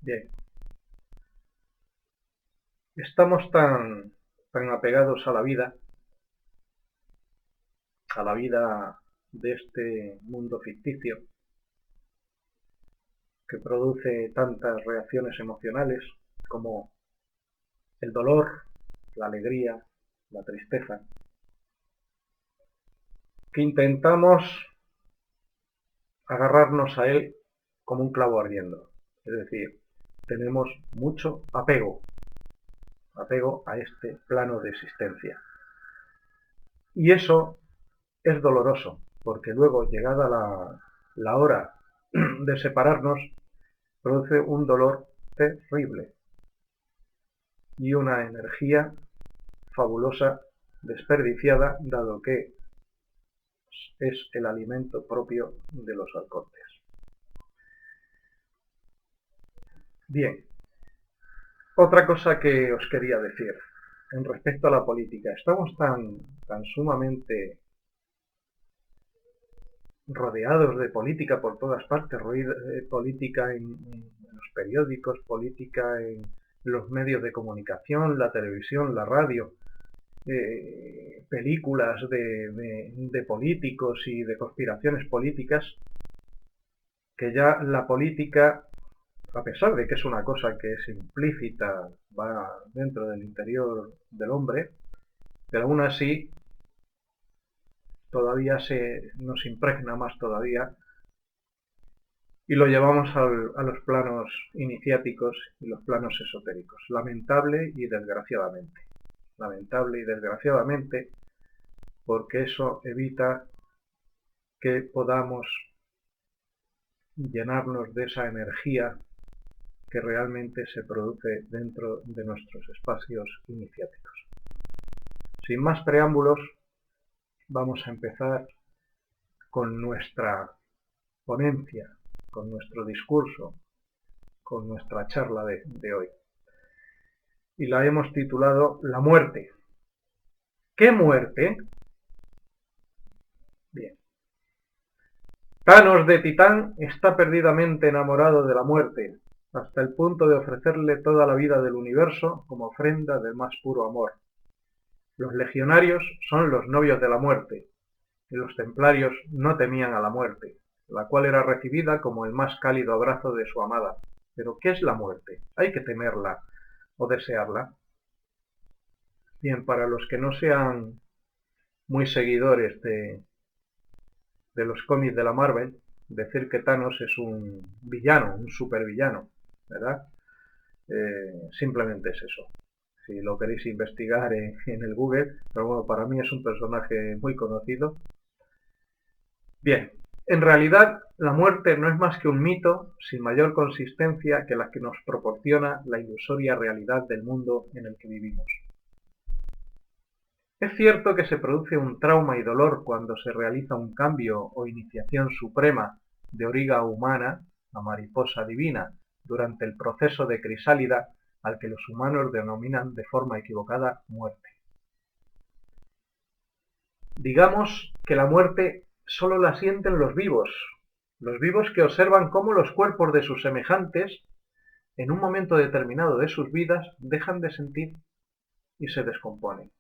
Bien, estamos tan apegados a la vida de este mundo ficticio que produce tantas reacciones emocionales como el dolor, la alegría, la tristeza, que intentamos agarrarnos a él como un clavo ardiendo. Es decir, tenemos mucho apego a este plano de existencia. Y eso es doloroso, porque luego, llegada la hora de separarnos, produce un dolor terrible y una energía fabulosa desperdiciada, dado que es el alimento propio de los halcones. Bien, otra cosa que os quería decir en respecto a la política. Estamos tan sumamente rodeados de política por todas partes, política en los periódicos, política en los medios de comunicación, la televisión, la radio, películas de políticos y de conspiraciones políticas, que ya la política, a pesar de que es una cosa que es implícita, va dentro del interior del hombre, pero aún así todavía nos impregna más todavía y lo llevamos a los planos iniciáticos y los planos esotéricos. Lamentable y desgraciadamente. Lamentable y desgraciadamente, porque eso evita que podamos llenarnos de esa energía que realmente se produce dentro de nuestros espacios iniciáticos. Sin más preámbulos, vamos a empezar con nuestra ponencia, con nuestro discurso, con nuestra charla de hoy. Y la hemos titulado La muerte. ¿Qué muerte? Bien. Thanos de Titán está perdidamente enamorado de la muerte, hasta el punto de ofrecerle toda la vida del universo como ofrenda del más puro amor. Los legionarios son los novios de la muerte, y los templarios no temían a la muerte, la cual era recibida como el más cálido abrazo de su amada. Pero ¿qué es la muerte? ¿Hay que temerla o desearla? Bien, para los que no sean muy seguidores de los cómics de la Marvel, decir que Thanos es un villano, un supervillano, ¿verdad? Simplemente es eso. Si lo queréis investigar en el Google, pero bueno, para mí es un personaje muy conocido. Bien, en realidad la muerte no es más que un mito sin mayor consistencia que la que nos proporciona la ilusoria realidad del mundo en el que vivimos. Es cierto que se produce un trauma y dolor cuando se realiza un cambio o iniciación suprema de origa humana a mariposa divina durante el proceso de crisálida al que los humanos denominan de forma equivocada muerte. Digamos que la muerte solo la sienten los vivos que observan cómo los cuerpos de sus semejantes, en un momento determinado de sus vidas, dejan de sentir y se descomponen.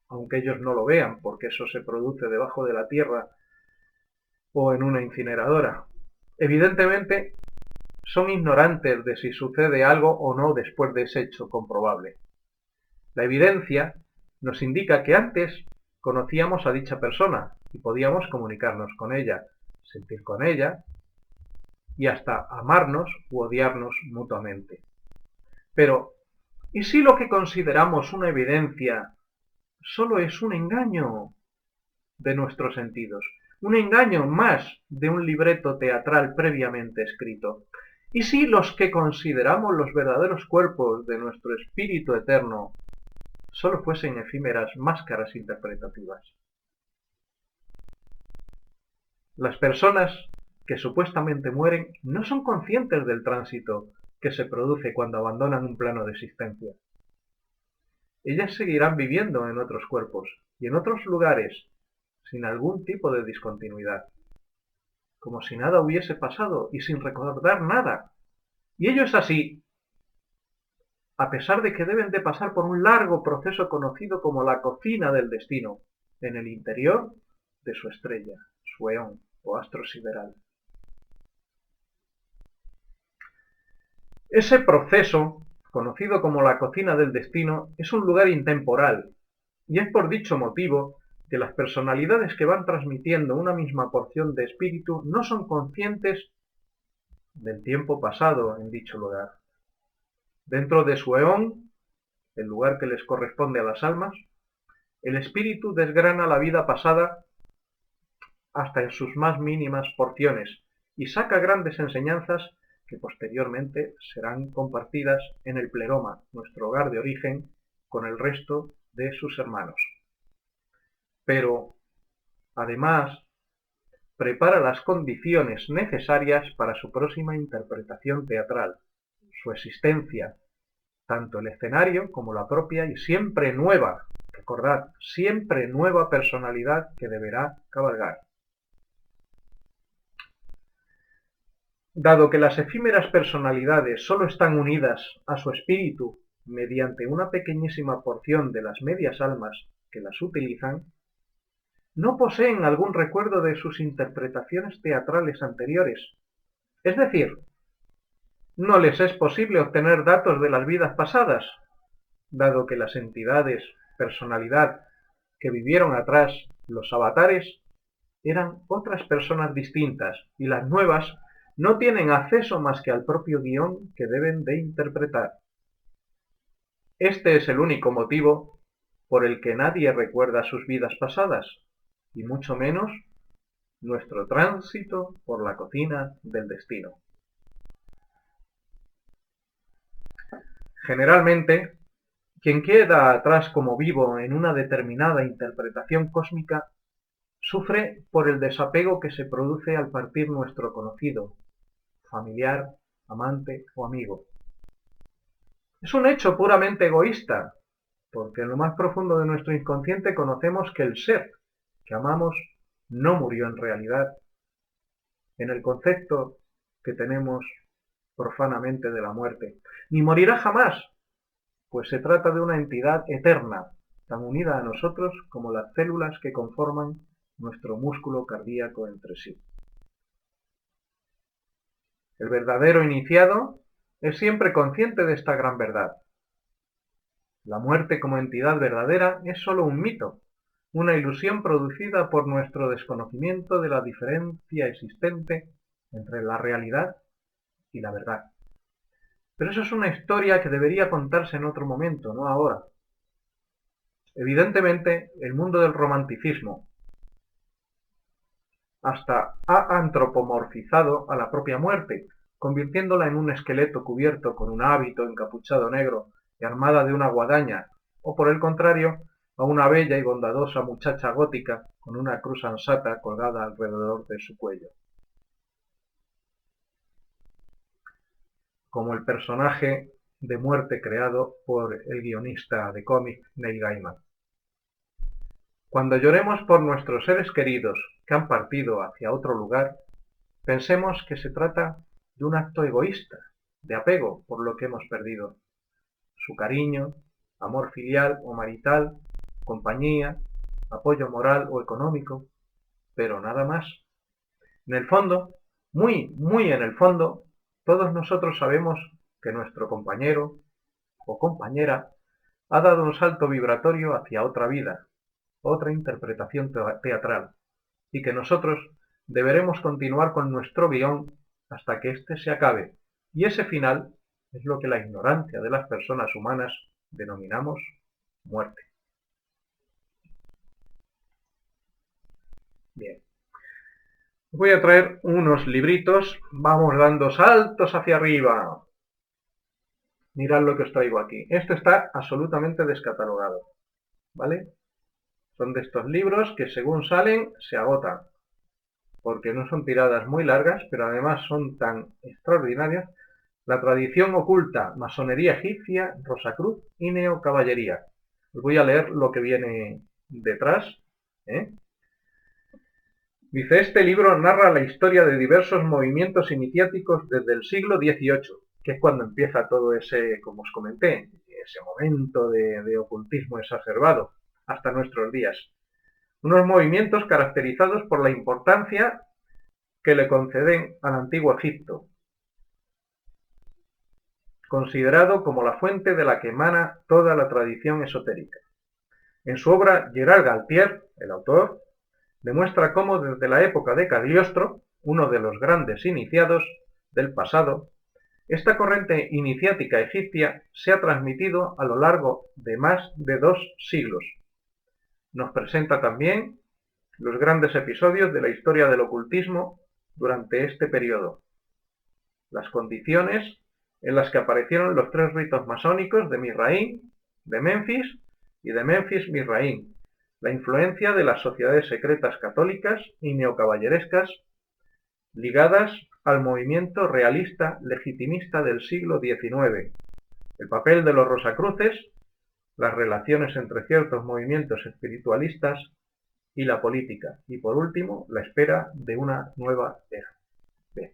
Aunque ellos no lo vean, porque eso se produce debajo de la tierra o en una incineradora. Evidentemente, son ignorantes de si sucede algo o no después de ese hecho comprobable. La evidencia nos indica que antes conocíamos a dicha persona y podíamos comunicarnos con ella, sentir con ella y hasta amarnos u odiarnos mutuamente. Pero, ¿y si lo que consideramos una evidencia solo es un engaño de nuestros sentidos? Un engaño más de un libreto teatral previamente escrito. ¿Y si los que consideramos los verdaderos cuerpos de nuestro espíritu eterno solo fuesen efímeras máscaras interpretativas? Las personas que supuestamente mueren no son conscientes del tránsito que se produce cuando abandonan un plano de existencia. Ellas seguirán viviendo en otros cuerpos y en otros lugares sin algún tipo de discontinuidad, como si nada hubiese pasado y sin recordar nada. Y ello es así, a pesar de que deben de pasar por un largo proceso conocido como la cocina del destino, en el interior de su estrella, su eón o astro sideral. Ese proceso, conocido como la cocina del destino, es un lugar intemporal, y es por dicho motivo que las personalidades que van transmitiendo una misma porción de espíritu no son conscientes del tiempo pasado en dicho lugar. Dentro de su eón, el lugar que les corresponde a las almas, el espíritu desgrana la vida pasada hasta en sus más mínimas porciones y saca grandes enseñanzas que posteriormente serán compartidas en el pleroma, nuestro hogar de origen, con el resto de sus hermanos. Pero, además, prepara las condiciones necesarias para su próxima interpretación teatral, su existencia, tanto el escenario como la propia y siempre nueva, recordad, siempre nueva personalidad que deberá cabalgar. Dado que las efímeras personalidades sólo están unidas a su espíritu mediante una pequeñísima porción de las medias almas que las utilizan, no poseen algún recuerdo de sus interpretaciones teatrales anteriores. Es decir, no les es posible obtener datos de las vidas pasadas, dado que las entidades, personalidad, que vivieron atrás, los avatares, eran otras personas distintas, y las nuevas no tienen acceso más que al propio guión que deben de interpretar. Este es el único motivo por el que nadie recuerda sus vidas pasadas, y mucho menos nuestro tránsito por la cocina del destino. Generalmente, quien queda atrás como vivo en una determinada interpretación cósmica sufre por el desapego que se produce al partir nuestro conocido, familiar, amante o amigo. Es un hecho puramente egoísta, porque en lo más profundo de nuestro inconsciente conocemos que el ser que amamos no murió en realidad, en el concepto que tenemos profanamente de la muerte, ni morirá jamás, pues se trata de una entidad eterna, tan unida a nosotros como las células que conforman nuestro músculo cardíaco entre sí. El verdadero iniciado es siempre consciente de esta gran verdad. La muerte como entidad verdadera es sólo un mito, una ilusión producida por nuestro desconocimiento de la diferencia existente entre la realidad y la verdad. Pero eso es una historia que debería contarse en otro momento, no ahora. Evidentemente, el mundo del romanticismo hasta ha antropomorfizado a la propia muerte, convirtiéndola en un esqueleto cubierto con un hábito encapuchado negro y armada de una guadaña, o por el contrario, a una bella y bondadosa muchacha gótica con una cruz ansata colgada alrededor de su cuello. Como el personaje de muerte creado por el guionista de cómic Neil Gaiman. Cuando lloremos por nuestros seres queridos que han partido hacia otro lugar, pensemos que se trata de un acto egoísta, de apego por lo que hemos perdido. Su cariño, amor filial o marital, compañía, apoyo moral o económico, pero nada más. En el fondo, muy en el fondo, todos nosotros sabemos que nuestro compañero o compañera ha dado un salto vibratorio hacia otra vida, otra interpretación teatral, y que nosotros deberemos continuar con nuestro guión hasta que éste se acabe, y ese final es lo que la ignorancia de las personas humanas denominamos muerte. Bien. Voy a traer unos libritos, vamos dando saltos hacia arriba. Mirad lo que os traigo aquí. Esto está absolutamente descatalogado, ¿vale? Son de estos libros que según salen se agotan, porque no son tiradas muy largas, pero además son tan extraordinarias. La tradición oculta, masonería egipcia, Rosacruz y neocaballería. Os voy a leer lo que viene detrás, ¿eh? Dice, este libro narra la historia de diversos movimientos iniciáticos desde el siglo XVIII, que es cuando empieza todo ese, como os comenté, ese momento de ocultismo exacerbado hasta nuestros días. Unos movimientos caracterizados por la importancia que le conceden al antiguo Egipto, considerado como la fuente de la que emana toda la tradición esotérica. En su obra, Gerard Galtier, el autor, demuestra cómo desde la época de Cagliostro, uno de los grandes iniciados del pasado, esta corriente iniciática egipcia se ha transmitido a lo largo de más de 2 siglos. Nos presenta también los grandes episodios de la historia del ocultismo durante este periodo, las condiciones en las que aparecieron los 3 ritos masónicos de Mizraín, de Memphis y de Memphis-Mizraín, la influencia de las sociedades secretas católicas y neocaballerescas ligadas al movimiento realista legitimista del siglo XIX, el papel de los Rosacruces, las relaciones entre ciertos movimientos espiritualistas y la política, y por último, la espera de una nueva era. Bien.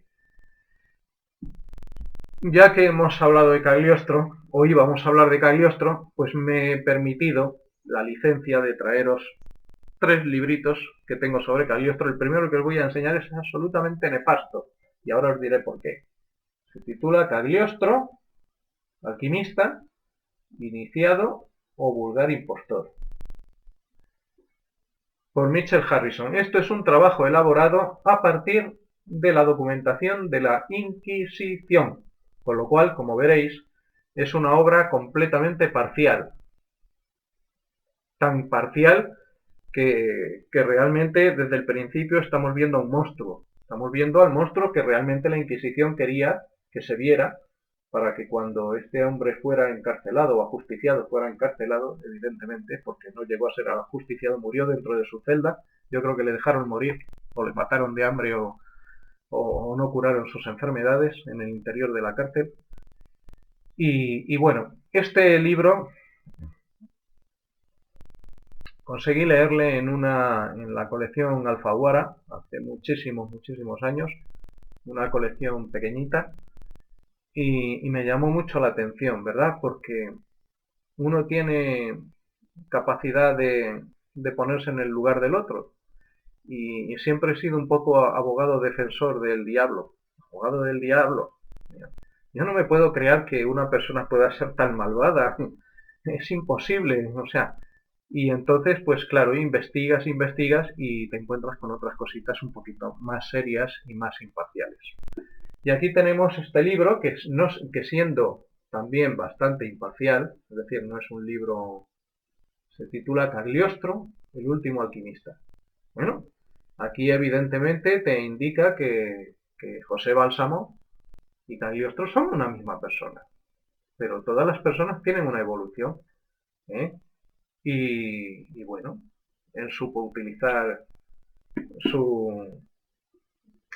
Ya que hemos hablado de Cagliostro, hoy vamos a hablar de Cagliostro, pues me he permitido la licencia de traeros 3 libritos que tengo sobre Cagliostro. El primero que os voy a enseñar es absolutamente nefasto, y ahora os diré por qué. Se titula Cagliostro, alquimista, iniciado o vulgar impostor, por Mitchell Harrison. Esto es un trabajo elaborado a partir de la documentación de la Inquisición, con lo cual, como veréis, es una obra completamente parcial. Tan parcial que realmente desde el principio estamos viendo a un monstruo. Estamos viendo al monstruo que realmente la Inquisición quería que se viera para que cuando este hombre fuera encarcelado o ajusticiado, fuera encarcelado, evidentemente, porque no llegó a ser ajusticiado, murió dentro de su celda. Yo creo que le dejaron morir o le mataron de hambre o no curaron sus enfermedades en el interior de la cárcel. Y bueno, este libro conseguí leerle en la colección Alfaguara hace muchísimos años, una colección pequeñita, y me llamó mucho la atención, ¿verdad? Porque uno tiene capacidad de ponerse en el lugar del otro, y siempre he sido un poco abogado defensor del diablo. Abogado del diablo. Yo no me puedo creer que una persona pueda ser tan malvada. Es imposible, o sea. Y entonces, pues claro, investigas y te encuentras con otras cositas un poquito más serias y más imparciales. Y aquí tenemos este libro que siendo también bastante imparcial, es decir, no es un libro, se titula Cagliostro, el último alquimista. Bueno, aquí evidentemente te indica que José Bálsamo y Cagliostro son una misma persona, pero todas las personas tienen una evolución, ¿eh? Y bueno, él supo utilizar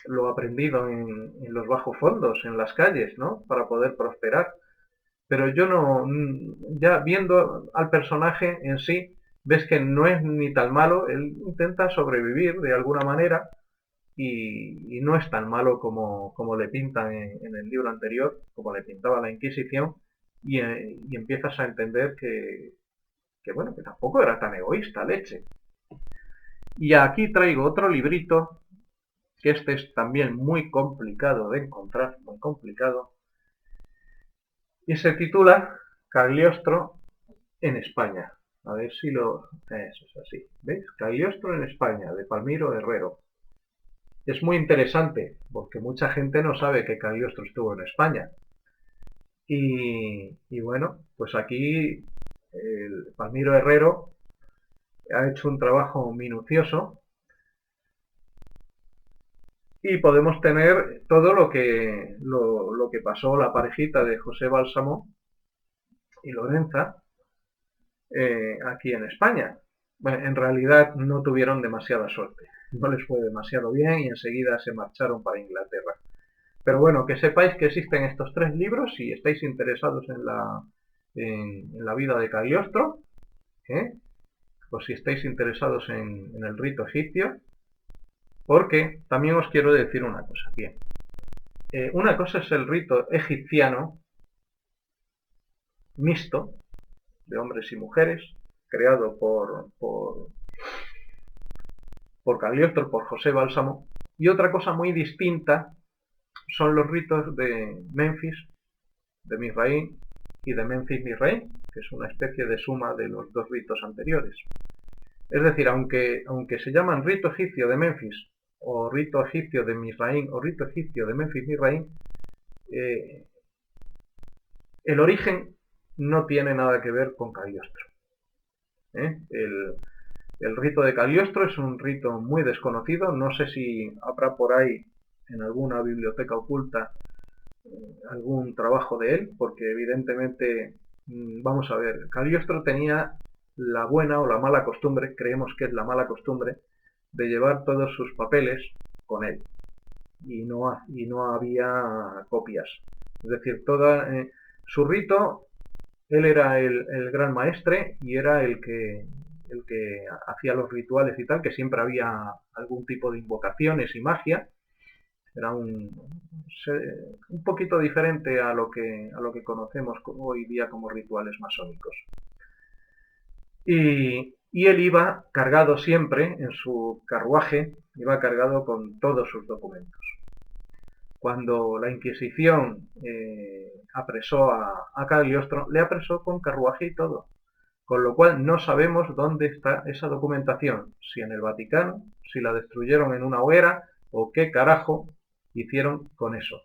lo aprendido en los bajos fondos, en las calles, ¿no? Para poder prosperar. Pero yo no, ya viendo al personaje en sí, ves que no es ni tan malo, él intenta sobrevivir de alguna manera y no es tan malo como le pintan en el libro anterior, como le pintaba la Inquisición, y empiezas a entender bueno, que tampoco era tan egoísta, leche. Y aquí traigo otro librito, que este es también muy complicado de encontrar, muy complicado, y se titula Cagliostro en España. A ver si eso es así. ¿Veis? Cagliostro en España, de Palmiro Herrero. Es muy interesante, porque mucha gente no sabe que Cagliostro estuvo en España. Y bueno, pues aquí el Palmiro Herrero ha hecho un trabajo minucioso y podemos tener todo lo que pasó la parejita de José Bálsamo y Lorenza aquí en España. Bueno, en realidad no tuvieron demasiada suerte, no les fue demasiado bien y enseguida se marcharon para Inglaterra. Pero bueno, que sepáis que existen estos 3 libros si estáis interesados en la vida de Cagliostro, ¿eh? O si estáis interesados en el rito egipcio, porque también os quiero decir una cosa. Bien, Una cosa es el rito egipciano mixto, de hombres y mujeres, creado por Cagliostro, por José Bálsamo, y otra cosa muy distinta son los ritos de Menfis, de Misraín y de Menfis-Misraín, que es una especie de suma de los dos ritos anteriores. Es decir, aunque se llaman rito egipcio de Menfis, o rito egipcio de Misraín, o rito egipcio de Menfis-Misraín, el origen no tiene nada que ver con Cagliostro. El rito de Cagliostro es un rito muy desconocido, no sé si habrá por ahí en alguna biblioteca oculta algún trabajo de él, porque evidentemente, vamos a ver, Cagliostro tenía la buena o la mala costumbre, creemos que es la mala costumbre, de llevar todos sus papeles con él, y no había copias. Es decir, su rito, él era el gran maestre y era el que hacía los rituales y tal, que siempre había algún tipo de invocaciones y magia. Era un poquito diferente a lo que conocemos hoy día como rituales masónicos. Y él iba cargado siempre, en su carruaje, iba cargado con todos sus documentos. Cuando la Inquisición apresó a Cagliostro, le apresó con carruaje y todo. Con lo cual no sabemos dónde está esa documentación, si en el Vaticano, si la destruyeron en una hoguera o qué carajo hicieron con eso.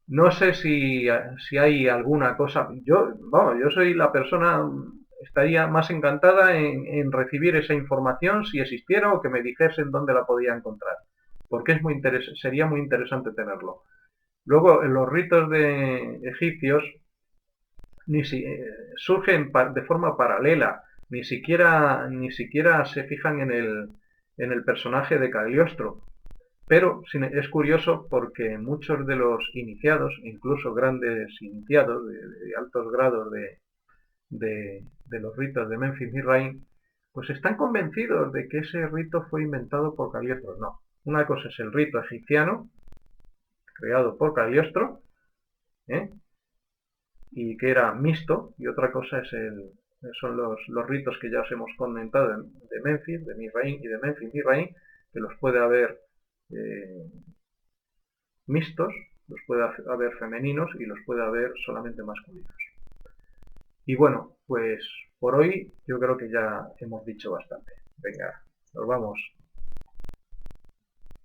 No sé si hay alguna cosa. Yo soy la persona, estaría más encantada en recibir esa información si existiera o que me dijesen dónde la podía encontrar, porque sería muy interesante tenerlo. Luego, en los ritos de egipcios surgen de forma paralela, ni siquiera se fijan en el personaje de Cagliostro. Pero es curioso porque muchos de los iniciados, incluso grandes iniciados de altos grados de los ritos de Menfis Misraín, pues están convencidos de que ese rito fue inventado por Cagliostro. No, una cosa es el rito egipciano, creado por Cagliostro, y que era mixto, y otra cosa son los ritos que ya os hemos comentado de Menfis, de Misraín y de Menfis Misraín, que los puede haber mixtos, los puede haber femeninos y los puede haber solamente masculinos. Y bueno, pues por hoy yo creo que ya hemos dicho bastante. Venga, nos vamos.